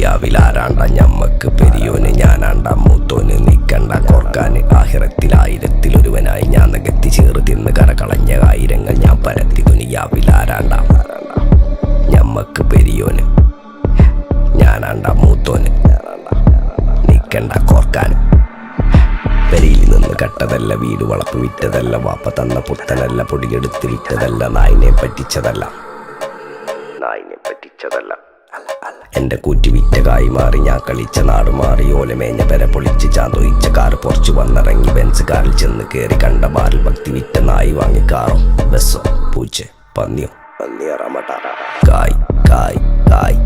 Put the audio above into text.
ദുനിയാവിലാരാണ്ട ഞമ്മക്ക് പെരിയോന് ഞാനാണ്ട മൂത്തോന് നിക്കണ്ട കോർക്കാന് ആഹിറത്തിൽ ആയിരത്തിലൊരുവനായി ഞാൻ നികത്തി ചേറ് തിന്ന് കരകളഞ്ഞ ആയിരങ്ങൾ ഞാൻ പരത്തി ദുനിയാവിലാരാണ്ട ഞമ്മക്ക് പെരിയോന് ഞാനാണ്ട മൂത്തോന് നിക്കണ്ട കോർക്കാന് പെരിയിൽ നിന്ന് കട്ടതല്ല വീട് വളപ്പ് വിറ്റതല്ല വാപ്പ തന്ന പുത്തനല്ല പൊടിയെടുത്ത് വിറ്റതല്ല നായിനെ പറ്റിച്ചതല്ല എന്റെ കൂറ്റി വിറ്റ കായി മാറി ഞാൻ കളിച്ച നാട് മാറി ഓലമേഞ്ഞ പെര പൊളിച്ച് ചാന്തൊയിച്ച കാറ് പൊറച്ചു വന്നിറങ്ങി ബെൻസ് കാറിൽ ചെന്ന് കയറി കണ്ട ബാറിൽ ഭക്തി വിറ്റ നായി വാങ്ങി കാറോ ബസ്സോ പൂച്ച പന്നിയോ കായ് കായ് കായ്